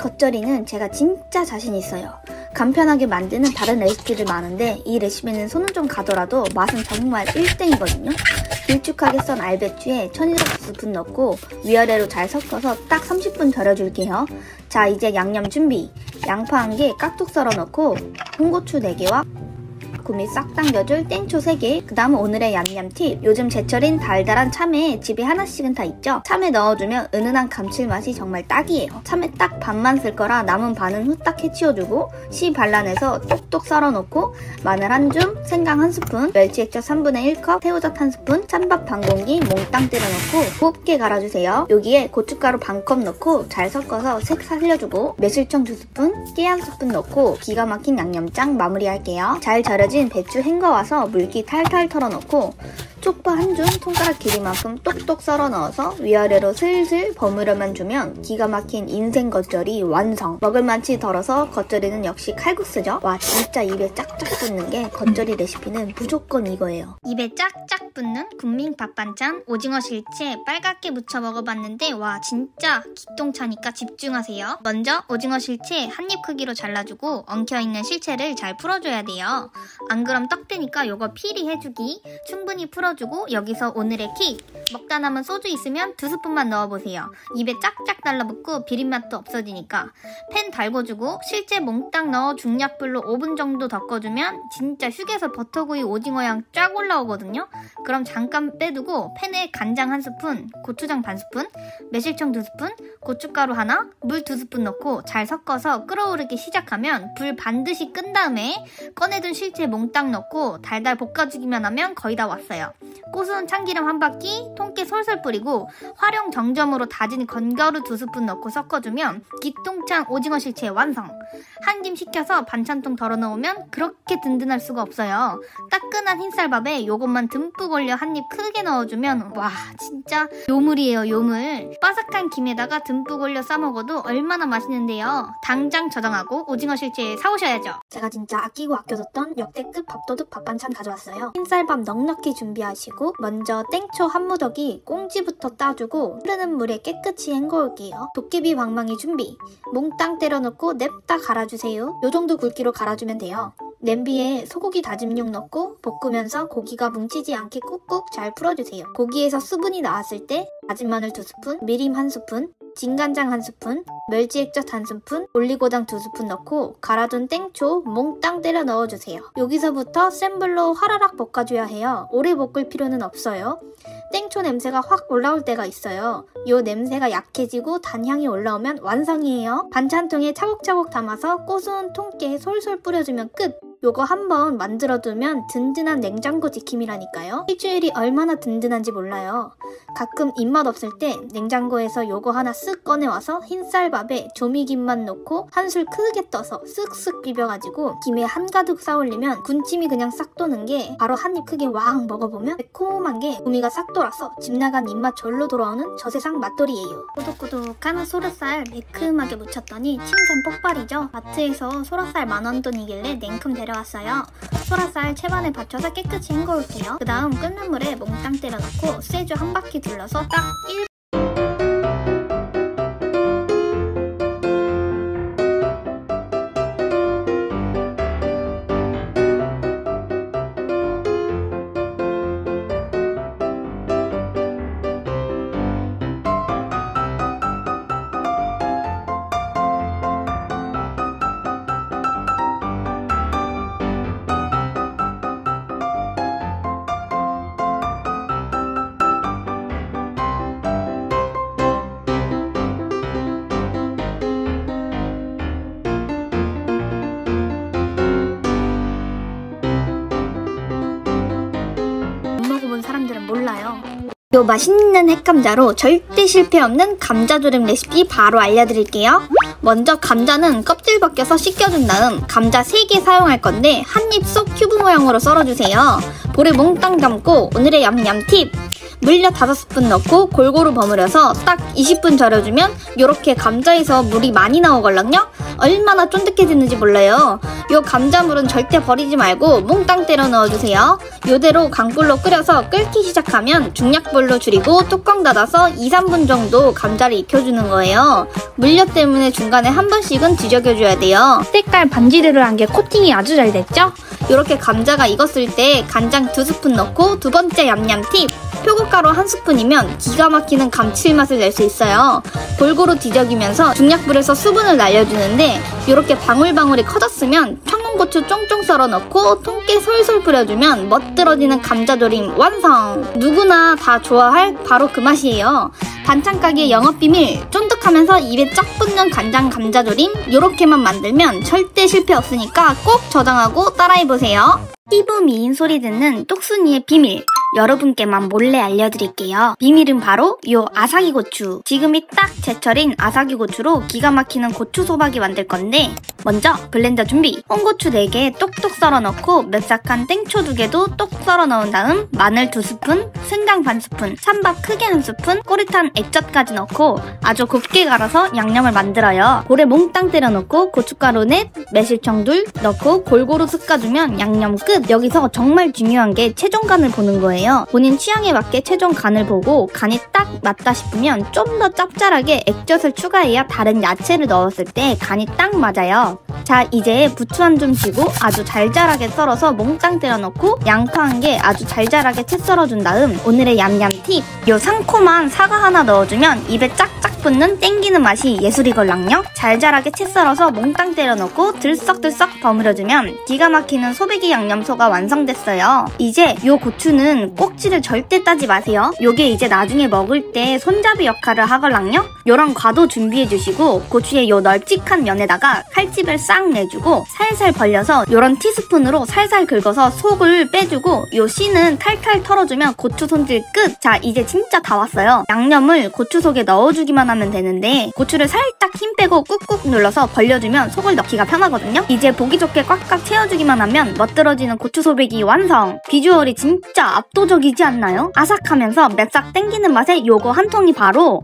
겉절이는 제가 진짜 자신 있어요. 간편하게 만드는 다른 레시피들 많은데 이 레시피는 손은 좀 가더라도 맛은 정말 1등이거든요. 길쭉하게 썬 알배추에 천일염 2스푼 넣고 위아래로 잘 섞어서 딱 30분 절여줄게요. 자, 이제 양념 준비. 양파 1개 깍둑 썰어 넣고 홍고추 4개와 구미 싹 당겨줄 땡초 3개. 그 다음 오늘의 얌얌 팁. 요즘 제철인 달달한 참외 집에 하나씩은 다 있죠. 참외 넣어주면 은은한 감칠맛이 정말 딱이에요. 참외 딱 반만 쓸 거라 남은 반은 후딱 해치워주고 씨 발라내서 똑똑 썰어 놓고 마늘 한 줌, 생강 1스푼, 멸치 액젓 3분의 1컵, 새우젓 1스푼, 찬밥 반 공기 몽땅 때려 넣고 곱게 갈아주세요. 여기에 고춧가루 반컵 넣고 잘 섞어서 색 살려주고 매실청 2스푼, 깨 1스푼 넣고 기가 막힌 양념장 마무리할게요. 잘 절여진 배추 헹궈와서 물기 탈탈 털어넣고 쪽파 한 줌 손가락 길이만큼 똑똑 썰어 넣어서 위아래로 슬슬 버무려만 주면 기가 막힌 인생 겉절이 완성! 먹을만치 덜어서 겉절이는 역시 칼국수죠? 와, 진짜 입에 짝짝 붙는 게 겉절이 레시피는 무조건 이거예요. 입에 짝짝 붙는 국민 밥 반찬 오징어 실채 빨갛게 무쳐 먹어봤는데 와, 진짜 기똥차니까 집중하세요. 먼저 오징어 실채 한 입 크기로 잘라주고 엉켜있는 실채를 잘 풀어줘야 돼요. 안 그럼 떡되니까 요거 피리 해주기. 충분히 풀어주고 여기서 오늘의 킥! 먹다 남은 소주 있으면 2스푼만 넣어보세요. 입에 짝짝 달라붙고 비린맛도 없어지니까. 팬 달궈주고 실제 몽땅 넣어 중약불로 5분 정도 덮어주면 진짜 휴게소 버터구이 오징어향 쫙 올라오거든요. 그럼 잠깐 빼두고 팬에 간장 1스푼, 고추장 반 스푼, 매실청 2스푼, 고춧가루 하나, 물 2스푼 넣고 잘 섞어서 끓어오르기 시작하면 불 반드시 끈 다음에 꺼내둔 실제 몽땅 넣고 달달 볶아주기만 하면 거의 다 왔어요. 고소한 참기름 한 바퀴, 통깨 솔솔 뿌리고 활용 정점으로 다진 건가루 2스푼 넣고 섞어주면 기똥찬 오징어 실채 완성! 한 김 식혀서 반찬통 덜어놓으면 그렇게 든든할 수가 없어요. 따끈한 흰쌀밥에 요것만 듬뿍 올려 한 입 크게 넣어주면 와, 진짜 요물이에요, 요물. 바삭한 김에다가 듬뿍 올려 싸먹어도 얼마나 맛있는데요. 당장 저장하고 오징어 실채 사오셔야죠. 제가 진짜 아끼고 아껴뒀던 역대급 밥도둑 밥반찬 가져왔어요. 흰쌀밥 넉넉히 준비하시고 먼저 땡초 한 무더기 꽁지부터 따주고 흐르는 물에 깨끗이 헹궈올게요. 도깨비 방망이 준비. 몽땅 때려넣고 냅다 갈아주세요. 요 정도 굵기로 갈아주면 돼요. 냄비에 소고기 다짐육 넣고 볶으면서 고기가 뭉치지 않게 꾹꾹 잘 풀어주세요. 고기에서 수분이 나왔을 때 다진 마늘 2스푼, 미림 1스푼, 진간장 1스푼, 멸치 액젓 1스푼, 올리고당 2스푼 넣고 갈아둔 땡초 몽땅 때려 넣어주세요. 여기서부터 센 불로 화라락 볶아줘야 해요. 오래 볶을 필요는 없어요. 땡초 냄새가 확 올라올 때가 있어요. 요 냄새가 약해지고 단향이 올라오면 완성이에요. 반찬통에 차곡차곡 담아서 고소한 통깨에 솔솔 뿌려주면 끝! 요거 한번 만들어두면 든든한 냉장고 지킴이라니까요. 일주일이 얼마나 든든한지 몰라요. 가끔 입맛 없을 때 냉장고에서 요거 하나 쓱 꺼내와서 흰쌀밥에 조미김만 넣고 한술 크게 떠서 쓱쓱 비벼가지고 김에 한가득 쌓아올리면 군침이 그냥 싹 도는 게 바로 한 입 크게 왕 먹어보면 매콤한 게 구미가 싹 돌아서 집 나간 입맛 절로 돌아오는 저세상 맛돌이에요. 꼬독꼬독한 소라쌀 매큼하게 무쳤더니 침샘 폭발이죠. 마트에서 소라쌀 만원 돈이길래 냉큼 데려왔어요. 소라쌀 채반에 받쳐서 깨끗이 헹궈올게요. 그 다음 끓는 물에 몽땅 때려 넣고 쇠주 한 바퀴 둘러서 딱 1분 몰라요. 요 맛있는 핵감자로 절대 실패 없는 감자조림 레시피 바로 알려드릴게요. 먼저 감자는 껍질 벗겨서 씻겨준 다음 감자 3개 사용할 건데 한 입 쏙 큐브 모양으로 썰어주세요. 볼에 몽땅 담고 오늘의 얌얌 팁! 물엿 5스푼 넣고 골고루 버무려서 딱 20분 절여주면 요렇게 감자에서 물이 많이 나오걸랑요? 얼마나 쫀득해지는지 몰라요. 요 감자물은 절대 버리지 말고 몽땅 때려 넣어주세요. 요대로 강불로 끓여서 끓기 시작하면 중약불로 줄이고 뚜껑 닫아서 2-3분 정도 감자를 익혀주는 거예요. 물엿 때문에 중간에 한 번씩은 뒤적여줘야 돼요. 색깔 반지르르 한 게 코팅이 아주 잘 됐죠? 요렇게 감자가 익었을 때 간장 2스푼 넣고 두 번째 얌얌 팁! 표고가루 1스푼이면 기가 막히는 감칠맛을 낼 수 있어요. 골고루 뒤적이면서 중약불에서 수분을 날려주는데 요렇게 방울방울이 커졌으면 청양고추 쫑쫑 썰어 넣고 통깨 솔솔 뿌려주면 멋들어지는 감자조림 완성! 누구나 다 좋아할 바로 그 맛이에요. 반찬 가게 영업비밀! 쫀득하면서 입에 쫙 붙는 간장 감자조림 요렇게만 만들면 절대 실패 없으니까 꼭 저장하고 따라해보세요. 피부 미인 소리 듣는 똑순이의 비밀! 여러분께만 몰래 알려드릴게요. 비밀은 바로 요 아사기고추. 지금이 딱 제철인 아사기고추로 기가 막히는 고추소박이 만들 건데 먼저 블렌더 준비! 홍고추 4개 똑똑 썰어 넣고 맵싹한 땡초 2개도 똑 썰어 넣은 다음 마늘 2스푼, 생강 반 스푼, 찬밥 크게 1스푼, 꼬릿한 액젓까지 넣고 아주 곱게 갈아서 양념을 만들어요. 볼에 몽땅 때려 넣고 고춧가루 넷, 매실청 2 넣고 골고루 섞어주면 양념 끝! 여기서 정말 중요한 게 최종 간을 보는 거예요. 본인 취향에 맞게 최종 간을 보고 간이 딱 맞다 싶으면 좀 더 짭짤하게 액젓을 추가해야 다른 야채를 넣었을 때 간이 딱 맞아요. 자, 이제 부추 한 줌 쥐고 아주 잘잘하게 썰어서 몽땅 때려 넣고 양파 한 개 아주 잘잘하게 채 썰어준 다음 오늘의 얌얌 팁! 요 상콤한 사과 하나 넣어주면 입에 짝짝 붙는 땡기는 맛이 예술이걸랑요? 잘잘하게 채 썰어서 몽땅 때려 넣고 들썩들썩 버무려주면 기가 막히는 소배기 양념소가 완성됐어요. 이제 요 고추는 꼭지를 절대 따지 마세요. 요게 이제 나중에 먹을 때 손잡이 역할을 하걸랑요? 요런 과도 준비해주시고 고추의 요 널찍한 면에다가 칼집을 싹 내주고 살살 벌려서 요런 티스푼으로 살살 긁어서 속을 빼주고 요 씨는 탈탈 털어주면 고추 손질 끝! 자, 이제 진짜 다 왔어요. 양념을 고추 속에 넣어주기만 하면 되는데 고추를 살짝 힘 빼고 꾹꾹 눌러서 벌려주면 속을 넣기가 편하거든요? 이제 보기 좋게 꽉꽉 채워주기만 하면 멋들어지는 고추 소배기 완성! 비주얼이 진짜 압도적이지 않나요? 아삭하면서 맵싹 땡기는 맛에 요거 한 통이 바로